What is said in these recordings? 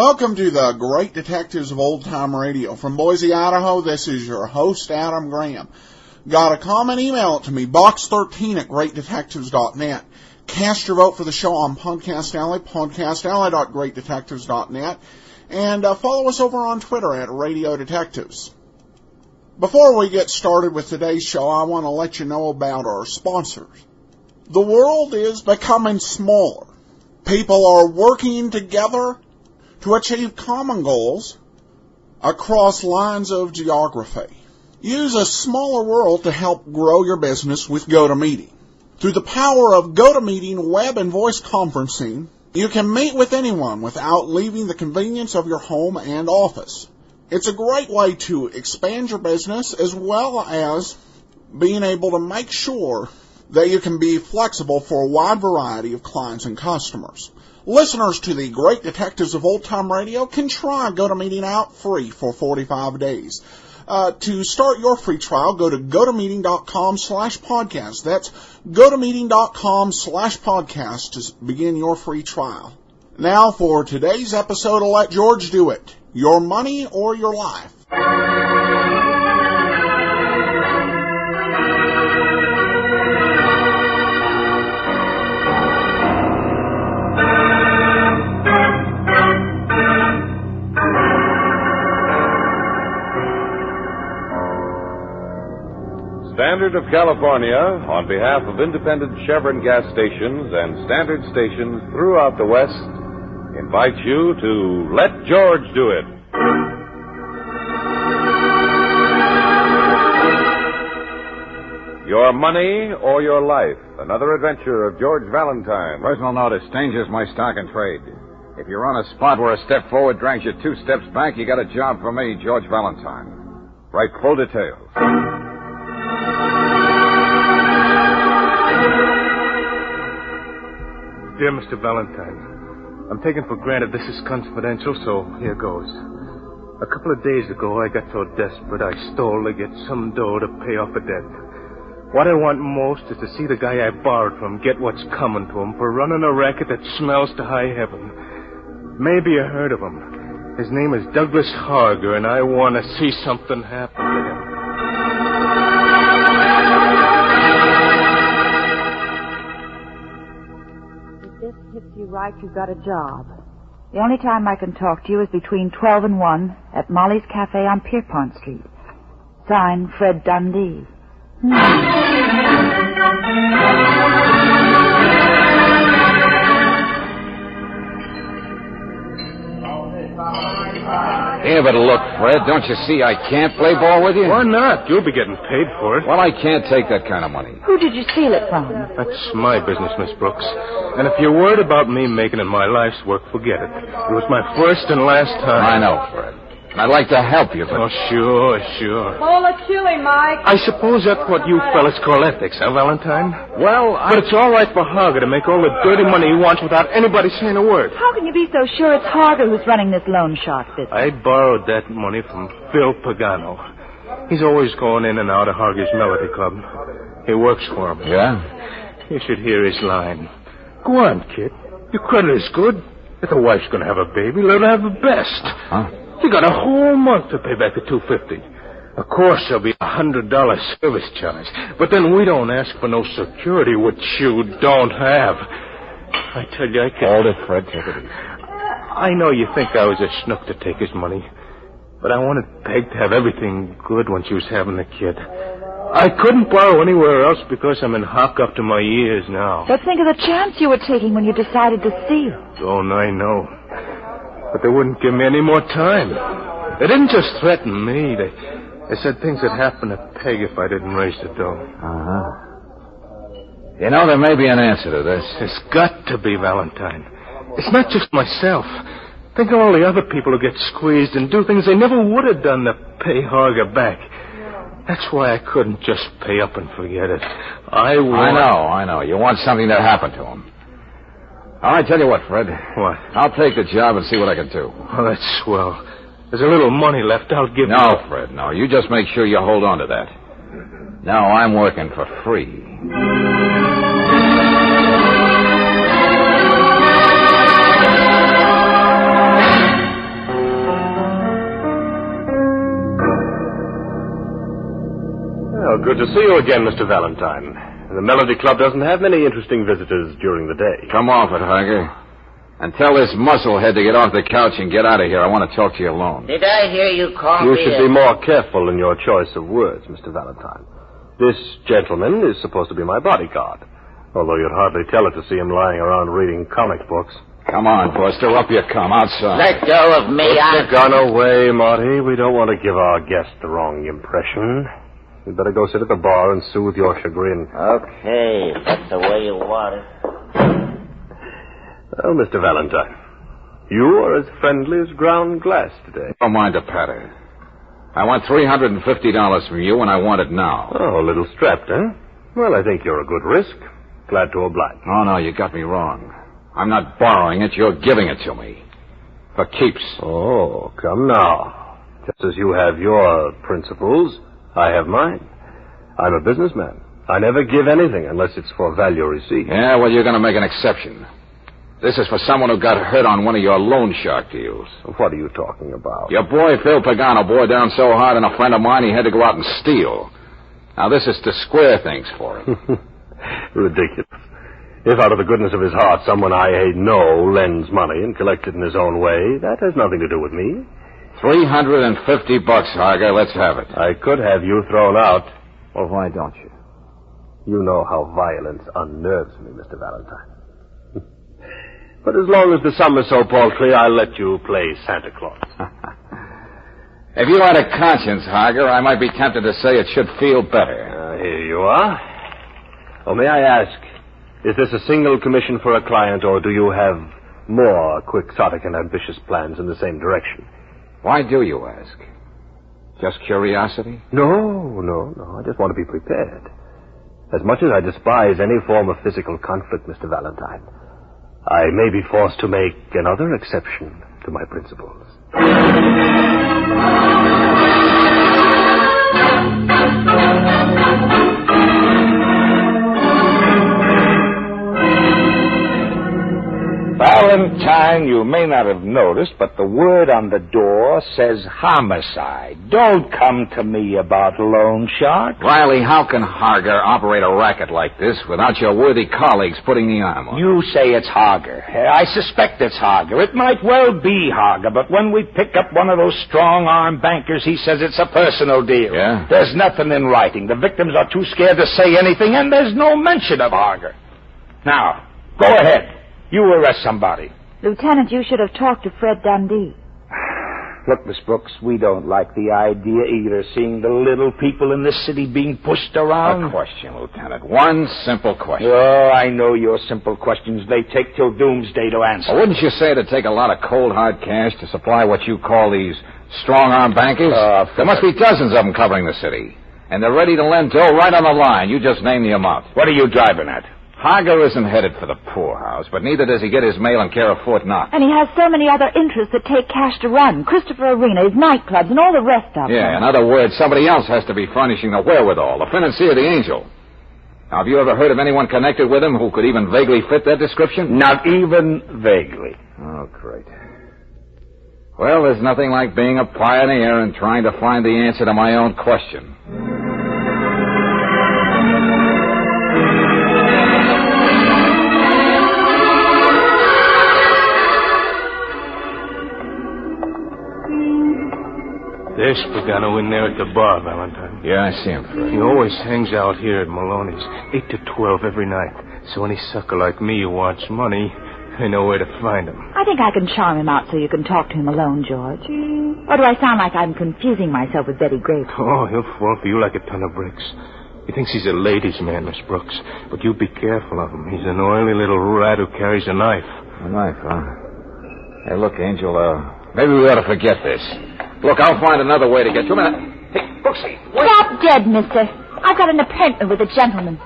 Welcome to the Great Detectives of Old Time Radio. From Boise, Idaho, this is your host, Adam Graham. Got a comment? Email it to me, box13@greatdetectives.net. Cast your vote for the show on Podcast Alley, podcastalley.greatdetectives.net, and follow us over on Twitter at Radio Detectives. Before we get started with today's show, I want to let you know about our sponsors. The world is becoming smaller. People are working together to achieve common goals across lines of geography. Use a smaller world to help grow your business with GoToMeeting. Through the power of GoToMeeting web and voice conferencing, you can meet with anyone without leaving the convenience of your home and office. It's a great way to expand your business as well as being able to make sure that you can be flexible for a wide variety of clients and customers. Listeners to the Great Detectives of Old Time Radio can try GoToMeeting out free for 45 days. To start your free trial, go to gotomeeting.com/podcast. That's gotomeeting.com/podcast to begin your free trial. Now for today's episode of Let George Do It. Your money or your life. Standard of California, on behalf of independent Chevron gas stations and standard stations throughout the West, invites you to Let George Do It. Your money or your life. Another adventure of George Valentine. Personal notice, danger's my stock and trade. If you're on a spot where a step forward drags you 2 steps back, you got a job for me, George Valentine. Write full details. Dear Mr. Valentine, I'm taking for granted this is confidential, so here goes. A couple of days ago, I got so desperate I stole to get some dough to pay off a debt. What I want most is to see the guy I borrowed from get what's coming to him for running a racket that smells to high heaven. Maybe you heard of him. His name is Douglas Harger, and I want to see something happen to him. If this hits you right, you've got a job. The only time I can talk to you is between 12 and 1 at Molly's Cafe on Pierpont Street. Signed, Fred Dundee. Give it a look, Fred. Don't you see I can't play ball with you? Why not? You'll be getting paid for it. Well, I can't take that kind of money. Who did you steal it from? That's my business, Miss Brooks. And if you're worried about me making it my life's work, forget it. It was my first and last time. I know, Fred. And I'd like to help you, but... Oh, sure. Bowl of chili, Mike. I suppose that's what you fellas call ethics, huh, Valentine? Well, But it's all right for Harger to make all the dirty money he wants without anybody saying a word. How can you be so sure it's Harger who's running this loan shark business? I borrowed that money from Phil Pagano. He's always going in and out of Harger's Melody Club. He works for him. Yeah? You should hear his line. Go on, kid. Your credit is good. If the wife's going to have a baby, let her have the best. Huh? You got a whole month to pay back the $250. Of course, there'll be a $100 service charge. But then we don't ask for no security, which you don't have. I tell you, I can't... Hold it, Fred. Take it easy. I know you think I was a schnook to take his money. But I wanted Peg to have everything good when she was having the kid. I couldn't borrow anywhere else because I'm in hock up to my ears now. But think of the chance you were taking when you decided to steal. Don't I know? But they wouldn't give me any more time. They didn't just threaten me. They said things would happen to Peg if I didn't raise the dough. Uh-huh. You know, there may be an answer to this. There's got to be, Valentine. It's not just myself. Think of all the other people who get squeezed and do things they never would have done to pay Harger back. That's why I couldn't just pay up and forget it. I know. You want something to happen to him. All right, tell you what, Fred. What? I'll take the job and see what I can do. Oh, that's swell. There's a little money left. I'll give you... No, Fred, no. You just make sure you hold on to that. Now I'm working for free. Well, good to see you again, Mr. Valentine. The Melody Club doesn't have many interesting visitors during the day. Come off it, Hager. And tell this musclehead to get off the couch and get out of here. I want to talk to you alone. Did I hear you call You me should be more careful in your choice of words, Mr. Valentine. This gentleman is supposed to be my bodyguard, although you'd hardly tell it to see him lying around reading comic books. Come on, Buster. Up you come. Outside. Let go of me. Put the gun away, Marty. We don't want to give our guest the wrong impression. You'd better go sit at the bar and soothe your chagrin. Okay, if that's the way you want it. Well, Mr. Valentine, you are as friendly as ground glass today. Don't mind a patter. I want $350 from you, and I want it now. Oh, a little strapped, eh? Well, I think you're a good risk. Glad to oblige. Oh, no, you got me wrong. I'm not borrowing it. You're giving it to me. For keeps. Oh, come now. Just as you have your principles, I have mine. I'm a businessman. I never give anything unless it's for value received. Yeah, well, you're going to make an exception. This is for someone who got hurt on one of your loan shark deals. What are you talking about? Your boy, Phil Pagano, bore down so hard on a friend of mine he had to go out and steal. Now, this is to square things for him. Ridiculous. If out of the goodness of his heart someone I know lends money and collects it in his own way, that has nothing to do with me. $350, Hager. Let's have it. I could have you thrown out. Well, why don't you? You know how violence unnerves me, Mr. Valentine. But as long as the sum is so paltry, I'll let you play Santa Claus. If you had a conscience, Hager, I might be tempted to say it should feel better. Here you are. Oh, may I ask, is this a single commission for a client, or do you have more quixotic and ambitious plans in the same direction? Why do you ask? Just curiosity? No. I just want to be prepared. As much as I despise any form of physical conflict, Mr. Valentine, I may be forced to make another exception to my principles. Valentine, you may not have noticed, but the word on the door says homicide. Don't come to me about loan sharks. Riley, how can Hager operate a racket like this without your worthy colleagues putting the arm on? You say it's Hager. I suspect it's Hager. It might well be Hager, but when we pick up one of those strong-arm bankers, he says it's a personal deal. Yeah? There's nothing in writing. The victims are too scared to say anything, and there's no mention of Hager. Now, go ahead. You arrest somebody. Lieutenant, you should have talked to Fred Dundee. Look, Miss Brooks, we don't like the idea either, seeing the little people in this city being pushed around. A question, Lieutenant. One simple question. Oh, I know your simple questions. They take till doomsday to answer. Well, wouldn't you say it'd take a lot of cold, hard cash to supply what you call these strong-arm bankers? There must be dozens of them covering the city. And they're ready to lend dough right on the line. You just name the amount. What are you driving at? Hager isn't headed for the poorhouse, but neither does he get his mail and care of Fort Knox. And he has so many other interests that take cash to run. Christopher Arena, his nightclubs, and all the rest of them. Yeah, in other words, somebody else has to be furnishing the wherewithal, the financier, the angel. Now, have you ever heard of anyone connected with him who could even vaguely fit that description? Not even vaguely. Oh, great. Well, there's nothing like being a pioneer and trying to find the answer to my own question. There's Pagano in there at the bar, Valentine. Yeah, I see him, Fred. He always hangs out here at Maloney's, 8 to 12 every night. So any sucker like me who wants money, I know where to find him. I think I can charm him out so you can talk to him alone, George. Or do I sound like I'm confusing myself with Betty Grape? Oh, he'll fall for you like a ton of bricks. He thinks he's a ladies' man, Miss Brooks. But you be careful of him. He's an oily little rat who carries a knife. A knife, huh? Hey, look, Angel, maybe we ought to forget this. Look, I'll find another way to get to him. Hey, Brooksy, wait. Stop dead, mister. I've got an appointment with a gentleman.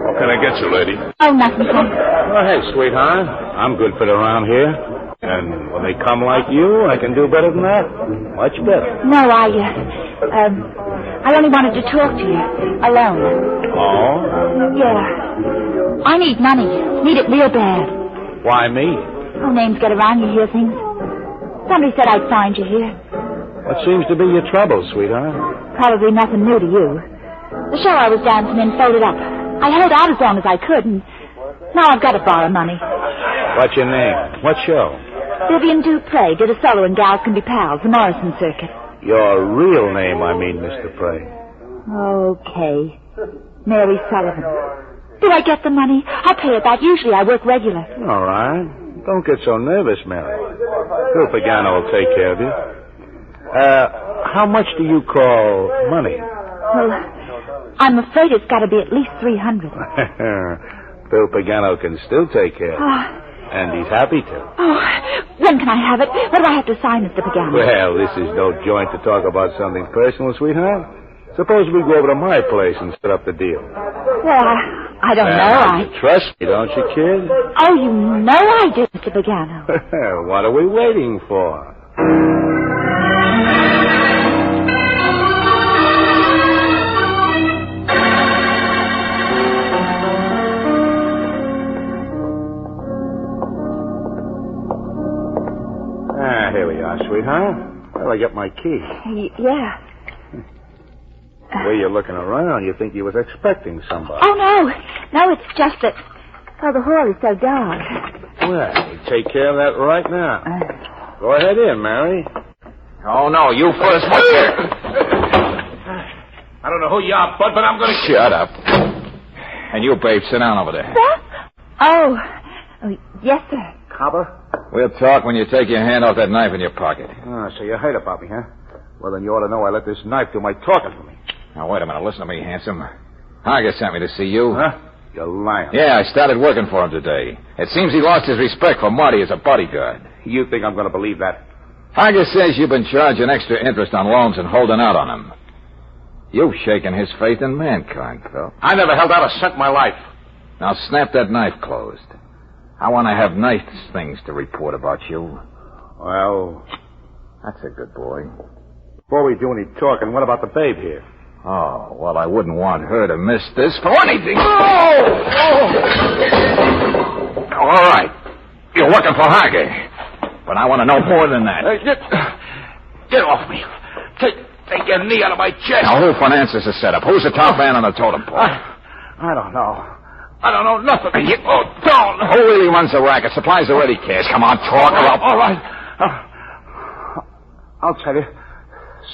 What can I get you, lady? Oh, nothing, son. Oh, hey, sweetheart. I'm good for around here. And when they come like you, I can do better than that. Much better. No, I only wanted to talk to you. Alone. Oh? Yeah. I need money. Need it real bad. Why me? Oh, names get around, you hear things. Somebody said I'd find you here. What seems to be your trouble, sweetheart? Probably nothing new to you. The show I was dancing in folded up. I held out as long as I could, and now I've got to borrow money. What's your name? What show? Vivian Dupre did a solo in Gals Can Be Pals, the Morrison circuit. Your real name, I mean, Mr. Prey. Okay. Mary Sullivan. Do I get the money? I'll pay it back. Usually I work regular. All right. Don't get so nervous, Mary. Phil Pagano will take care of you. How much do you call money? Well, I'm afraid it's got to be at least $300. Phil Pagano can still take care of you. And he's happy to. Oh, when can I have it? What do I have to sign, Mr. Pagano? Well, this is no joint to talk about something personal, sweetheart. Suppose we go over to my place and set up the deal. Well, I don't know. You trust me, don't you, kid? Oh, you know I do, Mr. Pagano. What are we waiting for? Here we are, sweetheart. Well, I got my key. Yeah. The way you're looking around, you think you was expecting somebody. Oh, no. No, it's just that, the hall is so dark. Well, we take care of that right now. Go ahead in, Mary. Oh, no, you first. What's here? I don't know who you are, Bud, but I'm going to... Shut up. And you, babe, sit down over there. Sir? Oh, yes, sir. Copper? We'll talk when you take your hand off that knife in your pocket. Oh, so you heard about me, huh? Well, then you ought to know I let this knife do my talking for me. Now, wait a minute. Listen to me, handsome. Hager sent me to see you. Huh? You're lying. Yeah, I started working for him today. It seems he lost his respect for Marty as a bodyguard. You think I'm going to believe that? Hager says you've been charging extra interest on loans and holding out on him. You've shaken his faith in mankind, Phil. I never held out a cent in my life. Now, snap that knife closed. I want to have nice things to report about you. Well, That's a good boy. before we do any talking, what about the babe here? Oh, well, I wouldn't want her to miss this for anything. All right. You're working for Hager. But I want to know more than that. Get off me. Take your knee out of my chest. Now, who finances the setup? Who's the top man on the totem pole? I don't know. I don't know nothing. Don't. Who really runs the racket? Supplies the ready cash. Come on, talk or I'll... All right. I'll tell you.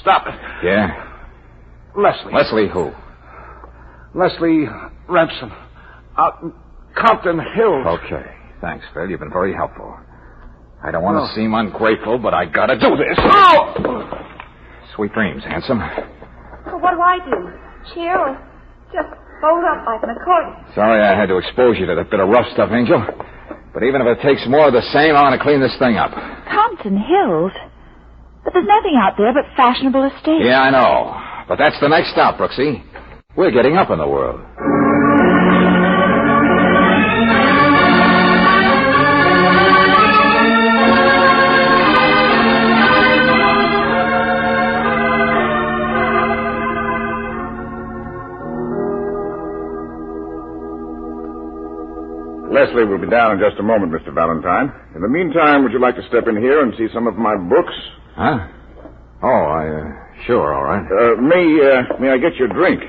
Stop it. Yeah? Leslie. Leslie who? Leslie Remsen. Out in Compton Hills. Okay. Thanks, Phil. You've been very helpful. I don't want to seem ungrateful, but I gotta do this. Oh! Sweet dreams, handsome. Well, what do I do? Cheer or just fold up like an accordion? Sorry I had to expose you to that bit of rough stuff, Angel. But even if it takes more of the same, I want to clean this thing up. Compton Hills? But there's nothing out there but fashionable estates. Yeah, I know. But that's the next stop, Brooksy. We're getting up in the world. Leslie will be down in just a moment, Mr. Valentine. In the meantime, would you like to step in here and see some of my books? Huh? Oh, sure, all right. May I get your drink?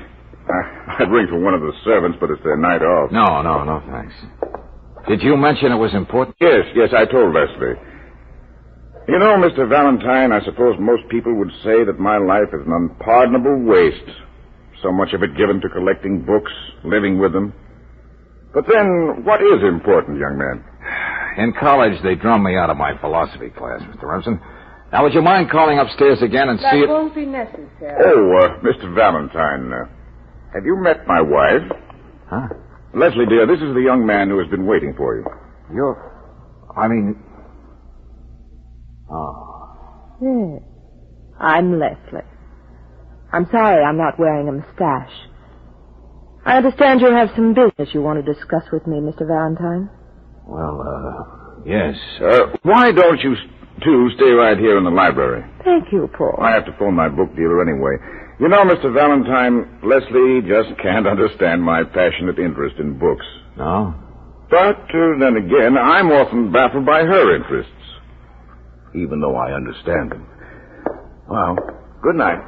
I'd ring for one of the servants, but it's their night off. No, thanks. Did you mention it was important? Yes, I told Leslie. You know, Mr. Valentine, I suppose most people would say that my life is an unpardonable waste. So much of it given to collecting books, living with them. But then, what is important, young man? In college, they drummed me out of my philosophy class, Mr. Remsen. Now, would you mind calling upstairs again and see That it? won't be necessary. Oh, Mr. Valentine, have you met my wife? Huh? Leslie, dear, this is the young man who has been waiting for you. Yes. I'm Leslie. I'm sorry I'm not wearing a mustache. I understand you have some business you want to discuss with me, Mr. Valentine. Well, yes. Why don't you two stay right here in the library? Thank you, Paul. I have to phone my book dealer anyway. You know, Mr. Valentine, Leslie just can't understand my passionate interest in books. No? But then again, I'm often baffled by her interests. even though I understand him. Well, good night.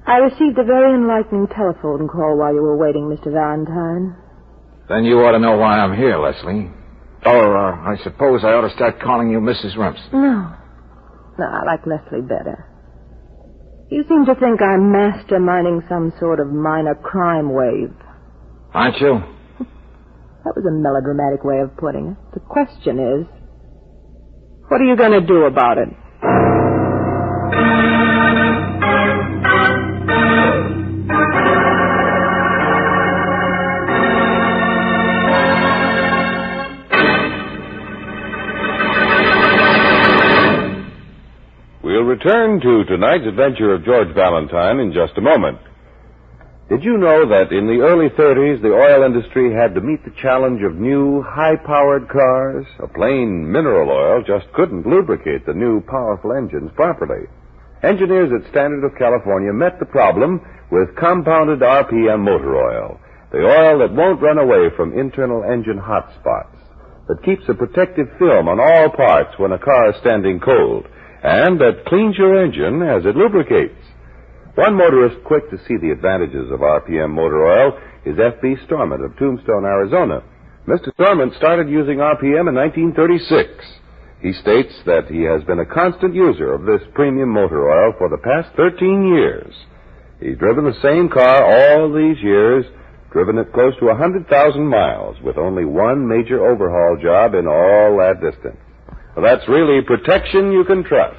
I received a very enlightening telephone call while you were waiting, Mr. Valentine. Then you ought to know why I'm here, Leslie. Or, I suppose I ought to start calling you Mrs. Remsen. No, I like Leslie better. You seem to think I'm masterminding some sort of minor crime wave. Aren't you? That was a melodramatic way of putting it. The question is, what are you going to do about it? We'll return to tonight's adventure of George Valentine in just a moment. Did you know that in the early 30s, the oil industry had to meet the challenge of new, high-powered cars? A plain mineral oil just couldn't lubricate the new, powerful engines properly. Engineers at Standard of California met the problem with compounded RPM motor oil, the oil that won't run away from internal engine hot spots, that keeps a protective film on all parts when a car is standing cold, and that cleans your engine as it lubricates. One motorist quick to see the advantages of RPM motor oil is F.B. Stormont of Tombstone, Arizona. Mr. Stormont started using RPM in 1936. He states that he has been a constant user of this premium motor oil for the past 13 years. He's driven the same car all these years, driven it close to 100,000 miles with only one major overhaul job in all that distance. Well, that's really protection you can trust.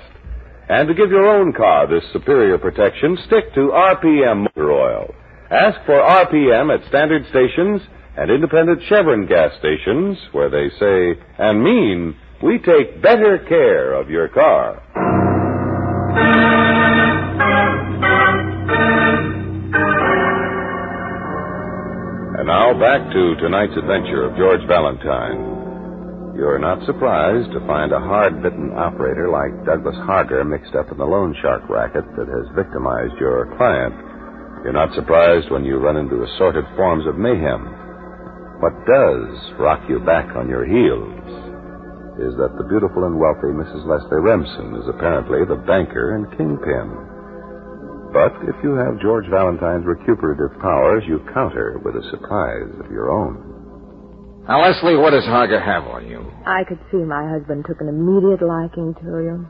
And to give your own car this superior protection, stick to RPM motor oil. Ask for RPM at standard stations and independent Chevron gas stations where they say and mean, we take better care of your car. And now back to tonight's adventure of George Valentine. You're not surprised to find a hard-bitten operator like Douglas Harger mixed up in the loan shark racket that has victimized your client. You're not surprised when you run into assorted forms of mayhem. What does rock you back on your heels is that the beautiful and wealthy Mrs. Leslie Remsen is apparently the banker and kingpin. But if you have George Valentine's recuperative powers, you counter with a surprise of your own. Now, Leslie, what does Harger have on you? I could see my husband took an immediate liking to you.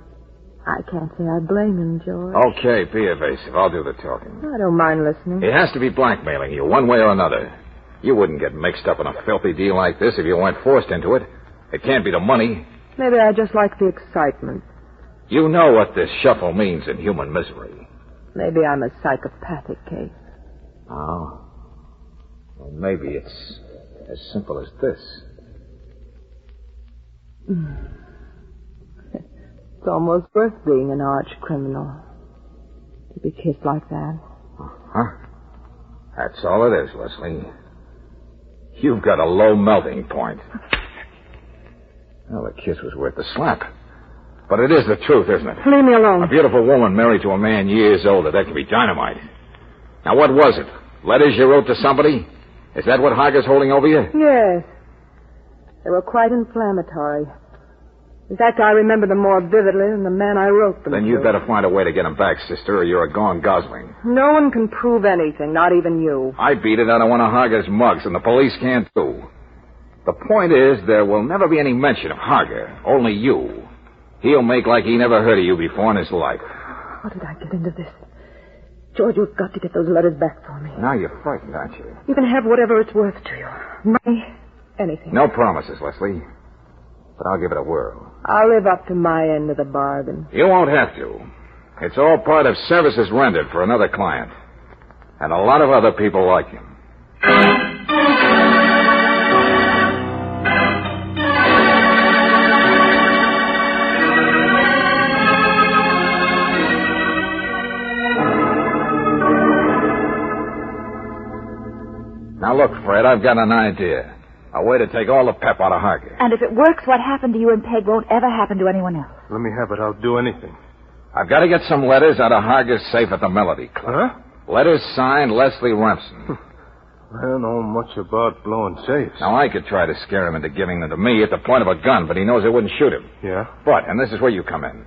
I can't say I blame him, George. Okay, be evasive. I'll do the talking. I don't mind listening. It has to be blackmailing you, one way or another. You wouldn't get mixed up in a filthy deal like this if you weren't forced into it. It can't be the money. Maybe I just like the excitement. You know what this shuffle means in human misery. Maybe I'm a psychopathic case. Oh. Well, maybe it's as simple as this. It's almost worth being an arch criminal. To be kissed like that. Huh? That's all it is, Leslie. You've got a low melting point. Well, the kiss was worth the slap. But it is the truth, isn't it? Leave me alone. A beautiful woman married to a man years older, that can be dynamite. Now, what was it? Letters you wrote to somebody? Is that what Harger's holding over you? Yes. They were quite inflammatory. In fact, I remember them more vividly than the man I wrote them Then to. you'd better find a way to get them back, sister, or you're a gone gosling. No one can prove anything, not even you. I beat it out of one of Harger's mugs, and the police can't too. The point is, there will never be any mention of Harger, only you. He'll make like he never heard of you before in his life. How did I get into this? George, you've got to get those letters back for me. Now you're frightened, aren't you? You can have whatever it's worth to you. Money, anything. No promises, Leslie. But I'll give it a whirl. I'll live up to my end of the bargain. You won't have to. It's all part of services rendered for another client. And a lot of other people like him. Now look, Fred, I've got an idea. A way to take all the pep out of Harger. And if it works, what happened to you and Peg won't ever happen to anyone else. Let me have it. I'll do anything. I've got to get some letters out of Harger's safe at the Melody Club. Huh? Letters signed Leslie Remsen. I don't know much about blowing safes. Now, I could try to scare him into giving them to me at the point of a gun, but he knows I wouldn't shoot him. Yeah? But, and this is where you come in,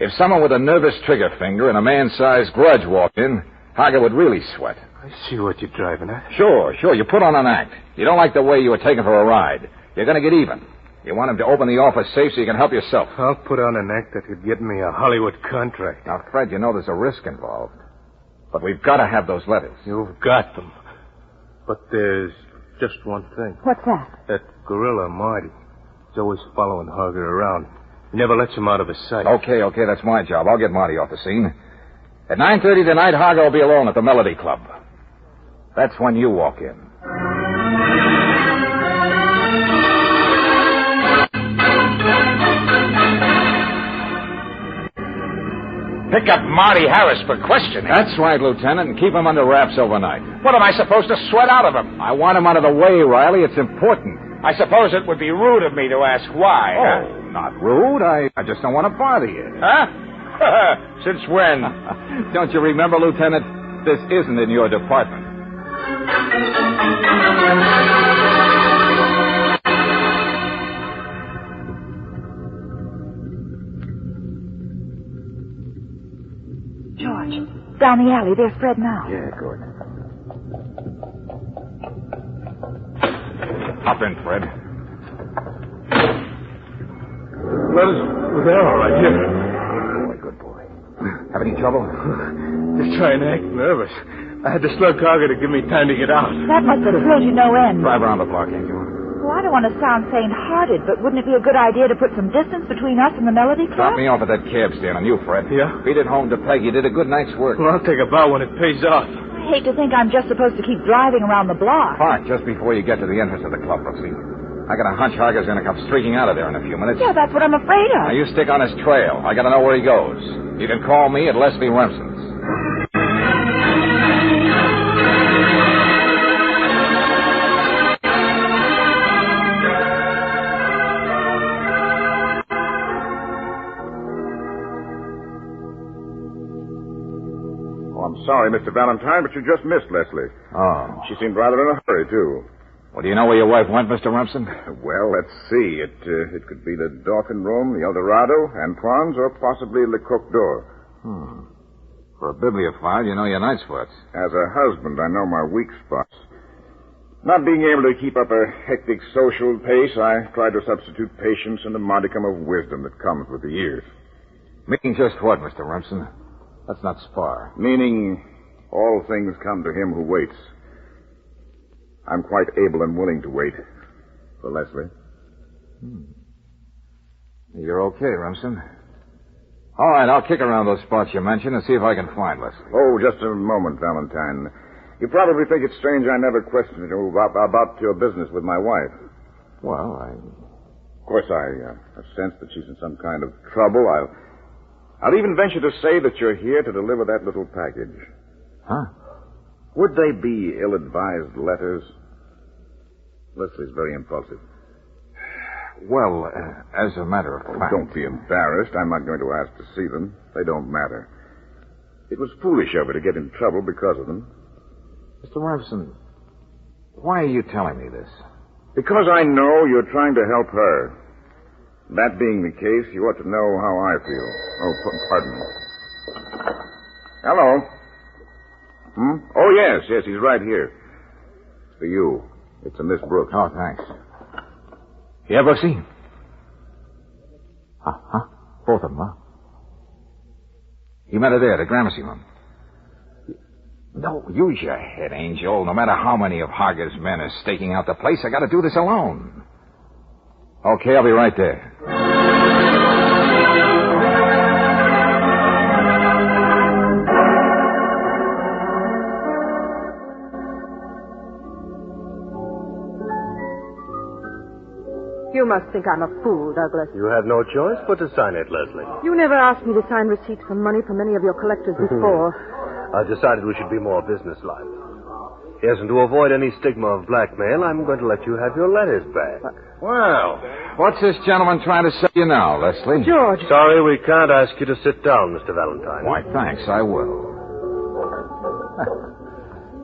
if someone with a nervous trigger finger and a man-sized grudge walked in, Hager would really sweat. I see what you're driving at. Sure. You put on an act. You don't like the way you were taken for a ride. You're going to get even. You want him to open the office safe so you can help yourself. I'll put on an act that could get me a Hollywood contract. Now, Fred, you know there's a risk involved. But we've got to have those letters. You've got them. But there's just one thing. What's that? That gorilla, Marty, is always following Hager around. He never lets him out of his sight. Okay, that's my job. I'll get Marty off the scene. At 9:30 tonight, Hager will be alone at the Melody Club. That's when you walk in. Pick up Marty Harris for questioning. That's right, Lieutenant, and keep him under wraps overnight. What am I supposed to sweat out of him? I want him out of the way, Riley. It's important. I suppose it would be rude of me to ask why, huh? Not rude. I just don't want to bother you. Huh? Since when? Don't you remember, Lieutenant? This isn't in your department. George, down the alley. There's Fred now. Yeah, good. Hop in, Fred. Well, they're all right, here. Good boy. Have any trouble? Just trying to act nervous. I had to slug Hager to give me time to get out. That must have thrilled you no end. Drive around the block, ain't you? Well, I don't want to sound faint-hearted, but wouldn't it be a good idea to put some distance between us and the Melody Drop Club? me off at that cab stand on you, Fred. Yeah? Beat it home to Peg. You did a good night's work. Well, I'll take a bow when it pays off. I hate to think I'm just supposed to keep driving around the block. Park just before you get to the entrance of the club, Brooksy. I got a hunch Hager's going to come streaking out of there in a few minutes. Yeah, that's what I'm afraid of. Now, you stick on his trail. I got to know where he goes. You can call me at Leslie Remsen's. Oh, I'm sorry, Mr. Valentine, but you just missed Leslie. Oh. She seemed rather in a hurry, too. Well, do you know where your wife went, Mr. Remsen? Well, let's see. It could be the Dolphin Room, the Eldorado, Antoine's, or possibly Le Coq d'Or. For a bibliophile, you know your night spots. As a husband, I know my weak spots. Not being able to keep up a hectic social pace, I try to substitute patience and a modicum of wisdom that comes with the years. Meaning just what, Mr. Remsen? Let's not spar. Meaning, all things come to him who waits. I'm quite able and willing to wait for Leslie. You're okay, Remsen. All right, I'll kick around those spots you mentioned and see if I can find Leslie. Oh, just a moment, Valentine. You probably think it's strange I never questioned you about your business with my wife. Well, Of course, I sense that she's in some kind of trouble. I'll even venture to say that you're here to deliver that little package. Huh? Would they be ill-advised letters? Leslie's very impulsive. Well, as a matter of fact... Don't be embarrassed. I'm not going to ask to see them. They don't matter. It was foolish of her to get in trouble because of them. Mr. Remsen, why are you telling me this? Because I know you're trying to help her. That being the case, you ought to know how I feel. Oh, pardon me. Hello? Oh, yes, he's right here. It's for you. It's a Miss Brooks. Oh, thanks. Yeah, Brooksy? Huh? Both of them, huh? You met her there, the Gramercy room. No, use your head, Angel. No matter how many of Hager's men are staking out the place, I gotta do this alone. Okay, I'll be right there. You must think I'm a fool, Douglas. You had no choice but to sign it, Leslie. You never asked me to sign receipts for money from any of your collectors before. I decided we should be more businesslike. Yes, and to avoid any stigma of blackmail, I'm going to let you have your letters back. Well, what's this gentleman trying to say you now, Leslie? George. Sorry, we can't ask you to sit down, Mr. Valentine. Why, thanks, I will.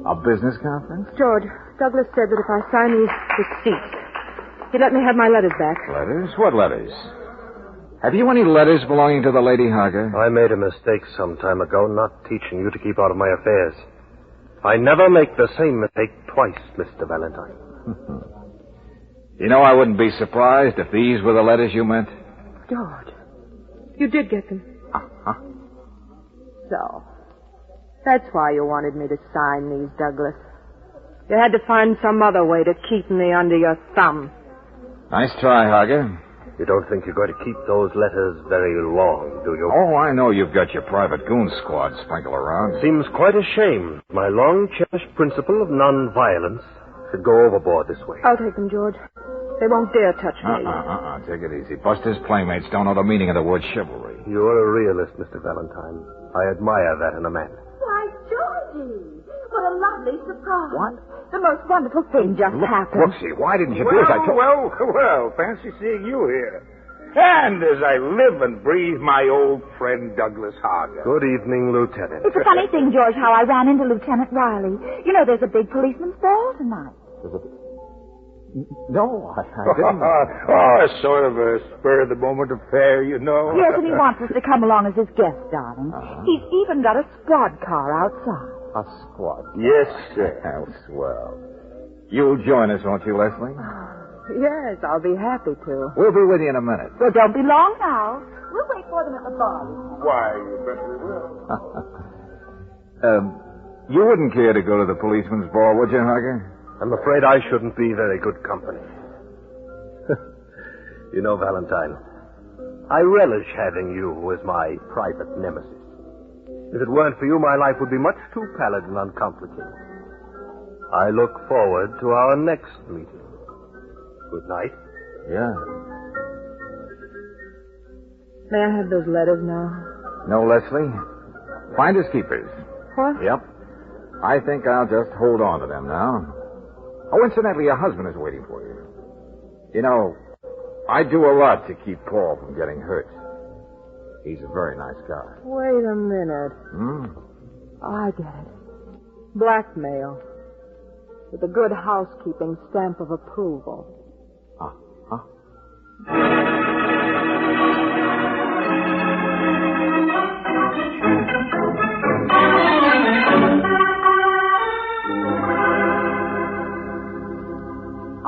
A business conference? George, Douglas said that if I sign these receipts, he'd let me have my letters back. Letters? What letters? Have you any letters belonging to the Lady Hager? I made a mistake some time ago not teaching you to keep out of my affairs. I never make the same mistake twice, Mr. Valentine. You know, I wouldn't be surprised if these were the letters you meant. George, you did get them. Uh-huh. So, that's why you wanted me to sign these, Douglas. You had to find some other way to keep me under your thumb. Nice try, Hager. You don't think you're going to keep those letters very long, do you? Oh, I know you've got your private goon squad sprinkled around. Seems quite a shame. My long-cherished principle of non-violence should go overboard this way. I'll take them, George. They won't dare touch me. Take it easy. Buster's playmates don't know the meaning of the word chivalry. You're a realist, Mr. Valentine. I admire that in a man. Why, Georgie, what a lovely surprise. What? The most wonderful thing just happened. Brooksy, why didn't you do as I told you? Well, fancy seeing you here. And as I live and breathe, my old friend Douglas Hager. Good evening, Lieutenant. It's a funny thing, George, how I ran into Lieutenant Riley. You know, there's a big policeman's ball tonight. No, I didn't. Oh, sort of a spur-of-the-moment affair, you know. Yes, and he wants us to come along as his guest, darling. He's even got a squad car outside. A squad. Yes, sir. How swell. You'll join us, won't you, Leslie? Yes, I'll be happy to. We'll be with you in a minute. Well, don't be long now. We'll wait for them at the bar. Why, you bet we will. You wouldn't care to go to the policeman's ball, would you, Hager? I'm afraid I shouldn't be very good company. You know, Valentine, I relish having you as my private nemesis. If it weren't for you, my life would be much too pallid and uncomplicated. I look forward to our next meeting. Good night. Yeah. May I have those letters now? No, Leslie. Finders keepers. What? Yep. I think I'll just hold on to them now. Oh, incidentally, your husband is waiting for you. You know, I do a lot to keep Paul from getting hurt. He's a very nice guy. Wait a minute. I get it. Blackmail. With a good housekeeping stamp of approval.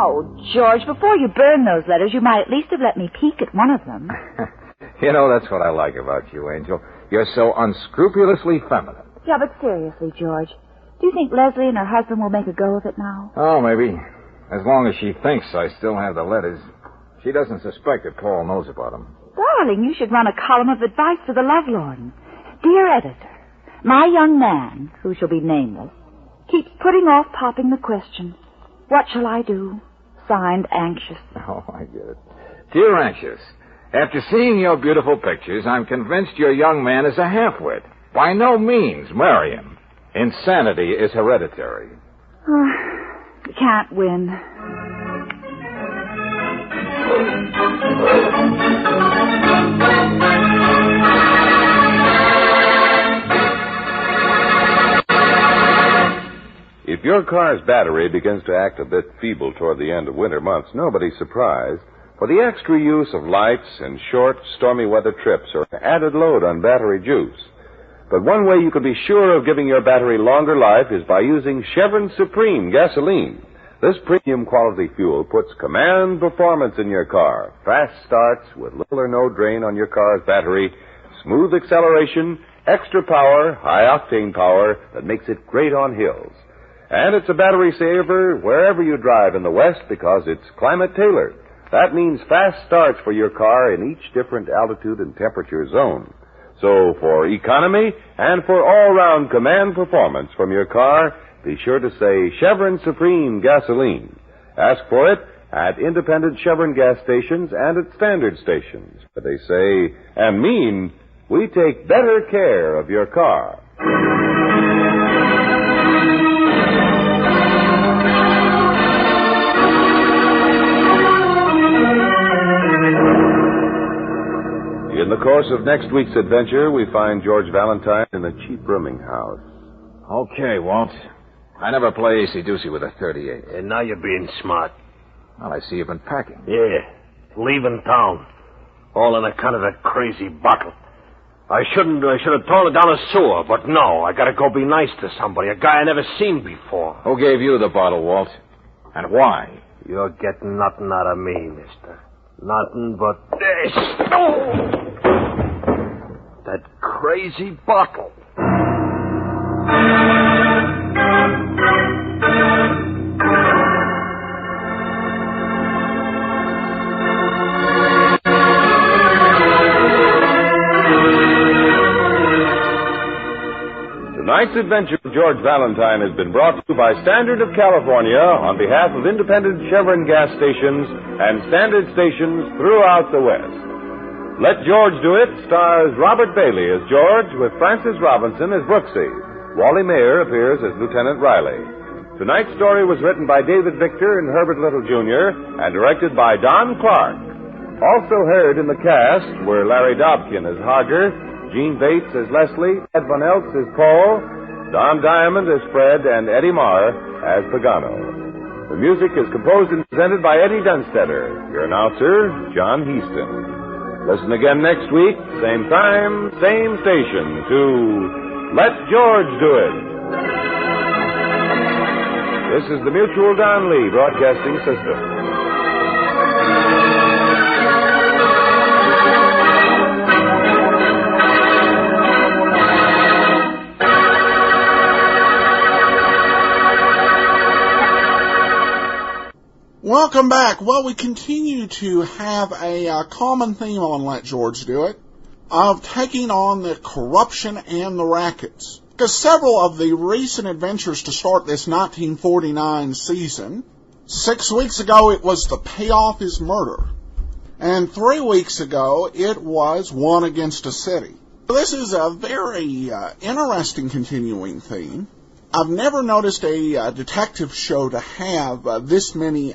Oh, George, before you burn those letters, you might at least have let me peek at one of them. You know, that's what I like about you, Angel. You're so unscrupulously feminine. Yeah, but seriously, George, do you think Leslie and her husband will make a go of it now? Oh, maybe. As long as she thinks I still have the letters. She doesn't suspect that Paul knows about them. Darling, you should run a column of advice to the Lovelorn. Dear editor, my young man, who shall be nameless, keeps putting off popping the question, what shall I do? Signed, Anxious. Oh, I get it. Dear Anxious, after seeing your beautiful pictures, I'm convinced your young man is a half-wit. By no means marry him. Insanity is hereditary. You can't win. If your car's battery begins to act a bit feeble toward the end of winter months, nobody's surprised, for the extra use of lights and short, stormy weather trips are an added load on battery juice. But one way you can be sure of giving your battery longer life is by using Chevron Supreme gasoline. This premium quality fuel puts command performance in your car. Fast starts with little or no drain on your car's battery, smooth acceleration, extra power, high-octane power that makes it great on hills. And it's a battery saver wherever you drive in the West because it's climate-tailored. That means fast starts for your car in each different altitude and temperature zone. So for economy and for all-round command performance from your car, be sure to say Chevron Supreme Gasoline. Ask for it at independent Chevron gas stations and at standard stations. But they say and mean, we take better care of your car. In the course of next week's adventure, we find George Valentine in a cheap rooming house. Okay, Walt. I never play AC-doocy with a .38. And now you're being smart. Well, I see you've been packing. Yeah, leaving town. All on account of that crazy bottle. I should have thrown it down a sewer, but no, I gotta go be nice to somebody, a guy I never seen before. Who gave you the bottle, Walt? And why? You're getting nothing out of me, mister. Nothing but this. Oh! That crazy bottle. Tonight's adventure of George Valentine has been brought to you by Standard of California on behalf of independent Chevron gas stations and Standard stations throughout the West. Let George Do It stars Robert Bailey as George with Francis Robinson as Brooksy. Wally Mayer appears as Lieutenant Riley. Tonight's story was written by David Victor and Herbert Little, Jr. and directed by Don Clark. Also heard in the cast were Larry Dobkin as Harger, Gene Bates as Leslie, Ed Von Eltz as Paul, Don Diamond as Fred, and Eddie Marr as Pagano. The music is composed and presented by Eddie Dunstetter. Your announcer, John Heaston. Listen again next week, same time, same station, to Let George Do It. This is the Mutual Don Lee Broadcasting System. Welcome back. Well, we continue to have a common theme on Let George Do It of taking on the corruption and the rackets. Because several of the recent adventures to start this 1949 season, 6 weeks ago it was The Payoff is Murder, and 3 weeks ago it was One Against a City. This is a very interesting continuing theme. I've never noticed a detective show to have this many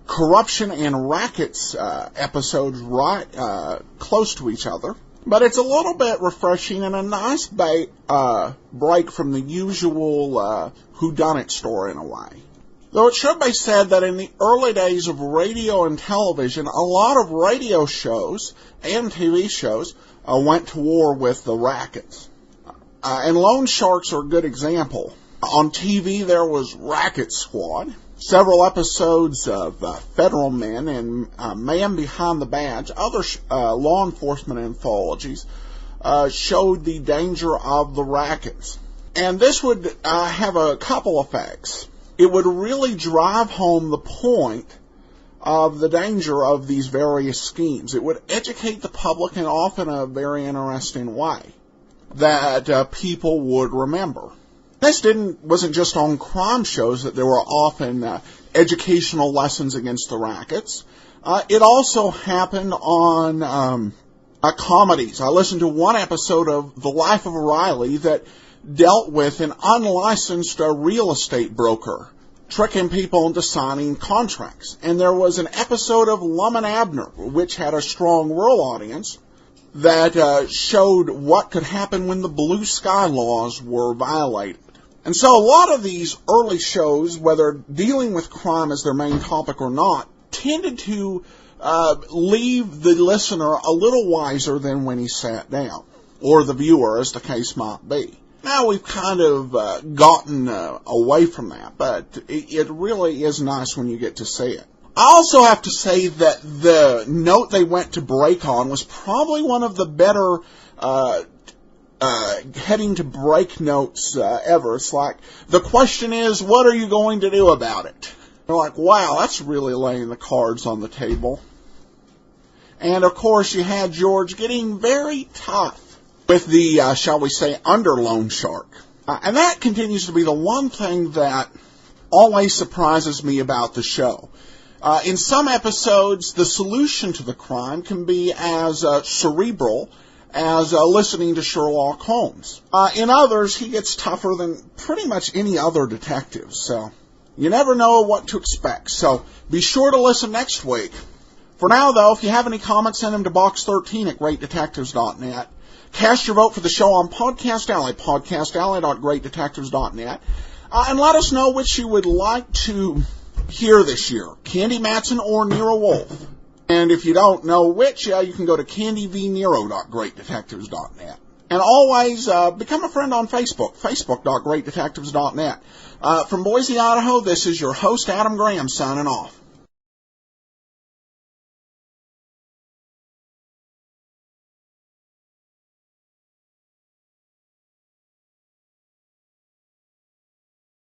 corruption and rackets episodes right close to each other. But it's a little bit refreshing and a nice break from the usual whodunit story in a way. Though it should be said that in the early days of radio and television, a lot of radio shows and TV shows went to war with the rackets. And Loan Sharks are a good example. On TV, there was Racket Squad, several episodes of Federal Men and Man Behind the Badge. Other law enforcement anthologies showed the danger of the rackets. And this would have a couple effects. It would really drive home the point of the danger of these various schemes. It would educate the public in often a very interesting way that people would remember. This wasn't just on crime shows that there were often educational lessons against the rackets. It also happened on comedies. I listened to one episode of The Life of Riley that dealt with an unlicensed real estate broker tricking people into signing contracts. And there was an episode of Lum and Abner, which had a strong rural audience, that showed what could happen when the blue sky laws were violated. And so a lot of these early shows, whether dealing with crime as their main topic or not, tended to leave the listener a little wiser than when he sat down, or the viewer, as the case might be. Now we've kind of gotten away from that, but it really is nice when you get to see it. I also have to say that the note they went to break on was probably one of the better heading to break notes ever. It's like, the question is, what are you going to do about it? They're like, wow, that's really laying the cards on the table. And of course you had George getting very tough with the, shall we say, under Loan Shark. And that continues to be the one thing that always surprises me about the show. In some episodes, the solution to the crime can be as cerebral as listening to Sherlock Holmes. In others, he gets tougher than pretty much any other detective, so you never know what to expect. So be sure to listen next week. For now, though, if you have any comments, send them to box13 at greatdetectives.net. Cast your vote for the show on Podcast Alley, podcastalley.greatdetectives.net. And let us know which you would like to hear this year, Candy Matson or Nero Wolfe. And if you don't know which, you can go to candyvnero.greatdetectives.net. And always become a friend on Facebook, facebook.greatdetectives.net. From Boise, Idaho, this is your host, Adam Graham, signing off.